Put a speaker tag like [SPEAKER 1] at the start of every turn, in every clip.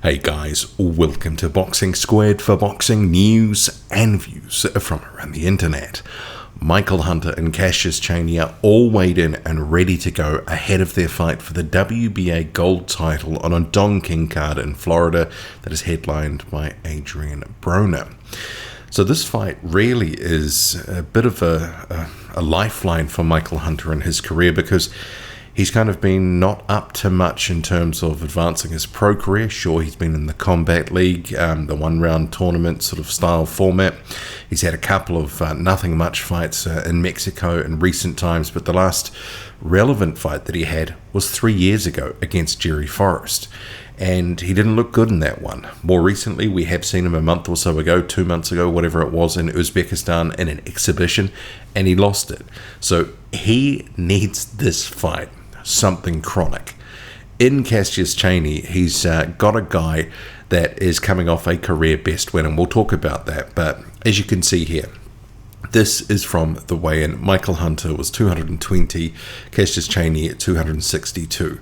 [SPEAKER 1] Hey guys, welcome to Boxing Squared for boxing news and views from around the internet. Micheal, Hunter and Cassius Chaney are all weighed in and ready to go ahead of their fight for the WBA gold title on a Don King card in Florida that is headlined by Adrian Broner. So this fight really is a bit of a lifeline for Micheal Hunter in his career, because he's kind of been not up to much in terms of advancing his pro career. Sure, he's been in the Combat League, the one-round tournament sort of style format. He's had a couple of nothing much fights in Mexico in recent times, but the last relevant fight that he had was 3 years ago against Jerry Forrest, and he didn't look good in that one. More recently, we have seen him a month or so ago, 2 months ago, whatever it was, in Uzbekistan in an exhibition, and he lost it. So he needs this fight something chronic. In Cassius Chaney, he's got a guy that is coming off a career best win, and we'll talk about that. But as you can see here, this is from the weigh-in. Micheal Hunter was 220, Cassius Chaney at 262.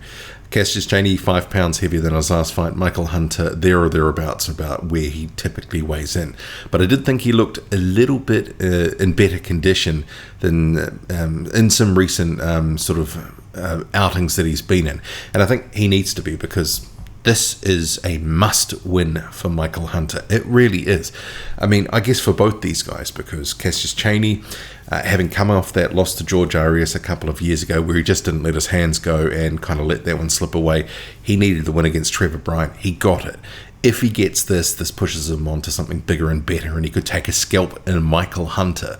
[SPEAKER 1] Cassius Chaney, 5 pounds heavier than his last fight. Micheal Hunter, there or thereabouts, about where he typically weighs in. But I did think he looked a little bit in better condition than in some recent outings that he's been in. And I think he needs to be, because this is a must-win for Micheal Hunter. It really is. I mean, I guess for both these guys, because Cassius Chaney, having come off that loss to George Arias a couple of years ago, where he just didn't let his hands go and kind of let that one slip away, he needed the win against Trevor Bryant. He got it. If he gets this pushes him on to something bigger and better, and he could take a scalp in Micheal Hunter.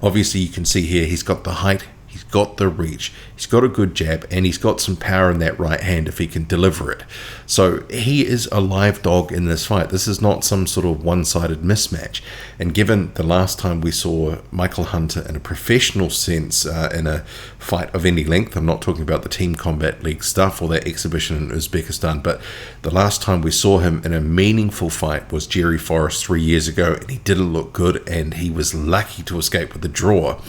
[SPEAKER 1] Obviously, you can see here, he's got the height, he's got the reach, he's got a good jab, and he's got some power in that right hand if he can deliver it. So he is a live dog in this fight. This is not some sort of one-sided mismatch. And given the last time we saw Micheal Hunter in a professional sense in a fight of any length, I'm not talking about the Team Combat League stuff or that exhibition in Uzbekistan, but the last time we saw him in a meaningful fight was Jerry Forrest 3 years ago, and he didn't look good, and he was lucky to escape with a draw.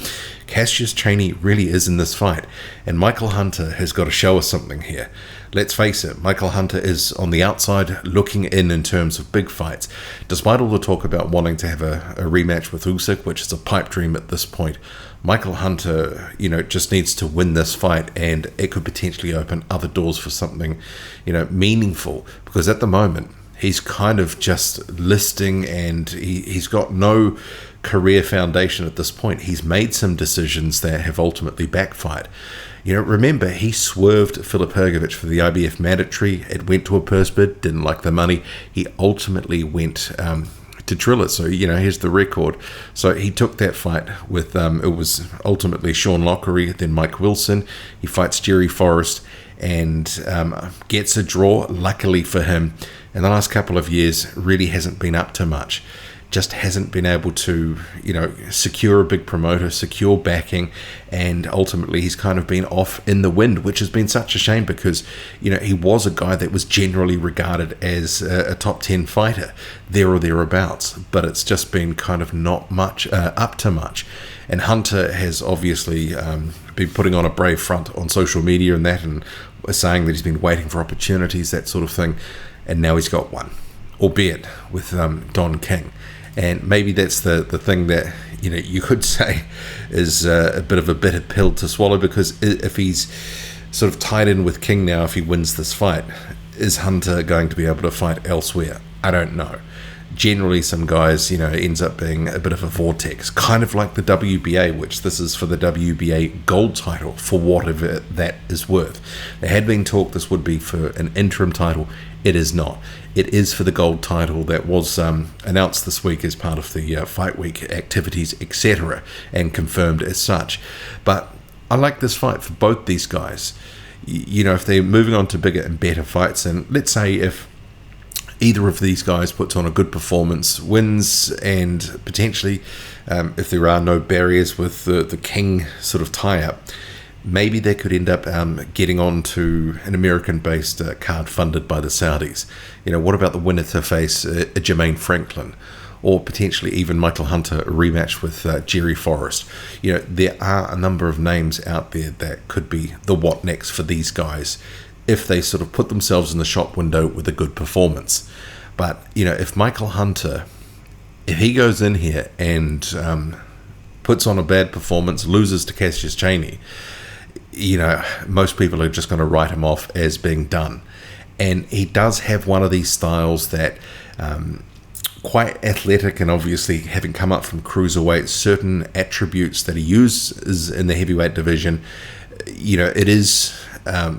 [SPEAKER 1] Cassius Chaney really is in this fight, and Micheal Hunter has got to show us something here. Let's face it, Micheal Hunter is on the outside looking in terms of big fights. Despite all the talk about wanting to have a rematch with Usyk, which is a pipe dream at this point, Micheal Hunter, just needs to win this fight, and it could potentially open other doors for something, meaningful, because at the moment, he's kind of just listing, and he's got no career foundation at this point. He's made some decisions that have ultimately backfired. Remember, he swerved Filip Hrgović for the IBF mandatory. It went to a purse bid, didn't like the money. He ultimately went to drill it. So, here's the record. So he took that fight with, it was ultimately Sean Lockery, then Mike Wilson. He fights Jerry Forrest and gets a draw, luckily for him. In the last couple of years, really hasn't been up to much. Just hasn't been able to, secure a big promoter, secure backing, and ultimately he's kind of been off in the wind, which has been such a shame, because, he was a guy that was generally regarded as a top 10 fighter, there or thereabouts, but it's just been kind of not much, up to much. And Hunter has obviously been putting on a brave front on social media and that, and saying that he's been waiting for opportunities, that sort of thing, and now he's got one, albeit with Don King. And maybe that's the thing that, you could say is a bit of a bitter pill to swallow, because if he's sort of tied in with King now, if he wins this fight, is Hunter going to be able to fight elsewhere? I don't know. Generally, some guys, ends up being a bit of a vortex, kind of like the WBA, which this is for the WBA gold title, for whatever that is worth. There had been talk this would be for an interim title. It is not. It is for the gold title that was announced this week as part of the fight week activities, etc., and confirmed as such. But I like this fight for both these guys. If they're moving on to bigger and better fights, and let's say if either of these guys puts on a good performance, wins, and potentially, if there are no barriers with the King sort of tie-up, maybe they could end up getting on to an American-based card funded by the Saudis. What about the winner to face Jermaine Franklin? Or potentially even Micheal Hunter, a rematch with Jerry Forrest. There are a number of names out there that could be the what next for these guys if they sort of put themselves in the shop window with a good performance. But, if Michael Hunter, if he goes in here and puts on a bad performance, loses to Cassius Chaney, most people are just going to write him off as being done. And he does have one of these styles that quite athletic, and obviously having come up from cruiserweight, certain attributes that he uses in the heavyweight division, it is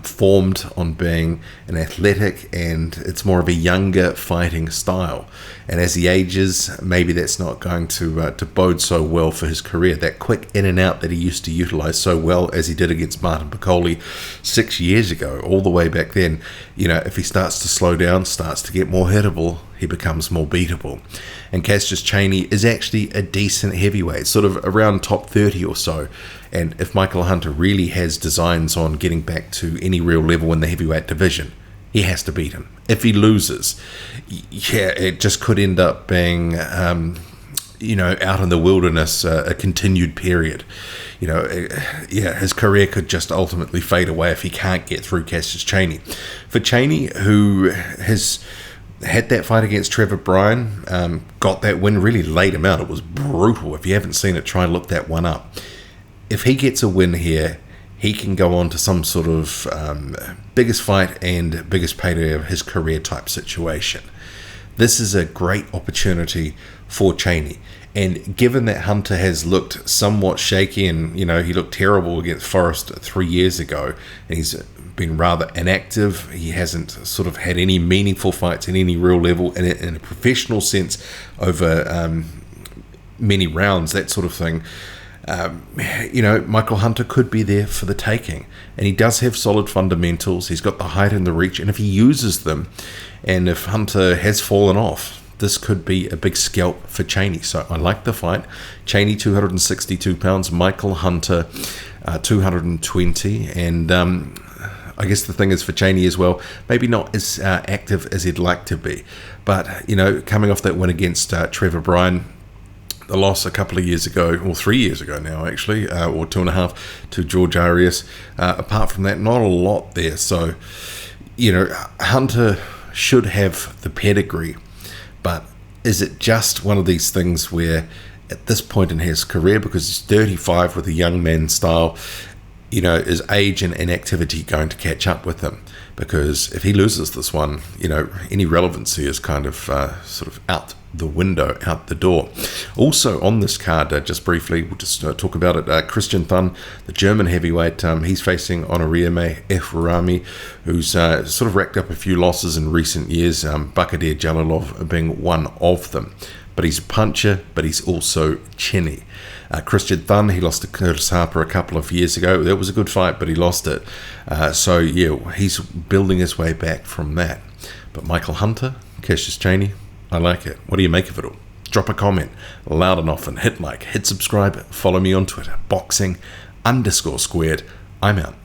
[SPEAKER 1] formed on being an athletic, and it's more of a younger fighting style. And as he ages, maybe that's not going to bode so well for his career. That quick in and out that he used to utilize so well, as he did against Martin Piccoli 6 years ago, all the way back then, if he starts to slow down, starts to get more hittable, he becomes more beatable. And Cassius Chaney is actually a decent heavyweight, sort of around top 30 or so. And if Michael Hunter really has designs on getting back to any real level in the heavyweight division, he has to beat him. If he loses, it just could end up being, out in the wilderness, a continued period. His career could just ultimately fade away if he can't get through Cassius Chaney. For Chaney, who has had that fight against Trevor Bryan, got that win, really laid him out. It was brutal. If you haven't seen it, try and look that one up. If he gets a win here, he can go on to some sort of biggest fight and biggest payday of his career type situation. This is a great opportunity for Chaney. And given that Hunter has looked somewhat shaky, and he looked terrible against Forrest 3 years ago, and he's been rather inactive, he hasn't sort of had any meaningful fights in any real level in a professional sense over many rounds, that sort of thing. Michael Hunter could be there for the taking, and he does have solid fundamentals. He's got the height and the reach, and if he uses them, and if Hunter has fallen off, this could be a big scalp for Chaney. So I like the fight. Chaney 262 pounds, Michael Hunter 220, and I guess the thing is for Chaney as well, maybe not as active as he'd like to be, but coming off that win against Trevor Bryan, the loss a couple of years ago, or 3 years ago now actually, or 2.5, to George Arias. Apart from that, not a lot there. So, Hunter should have the pedigree, but is it just one of these things where at this point in his career, because he's 35 with a young man style, is age and inactivity going to catch up with him? Because if he loses this one, any relevancy is kind of sort of out the window, out the door. Also on this card, just briefly, we'll just talk about it. Christian Thun, the German heavyweight, he's facing Honorime Eframi, who's sort of racked up a few losses in recent years, Bakadir Jalilov being one of them. But he's a puncher, but he's also chinny. Christian Thun, he lost to Curtis Harper a couple of years ago. That was a good fight, but he lost it. He's building his way back from that. But Michael Hunter, Cassius Chaney, I like it. What do you make of it all? Drop a comment loud and often. Hit like, hit subscribe, follow me on Twitter, boxing_squared. I'm out.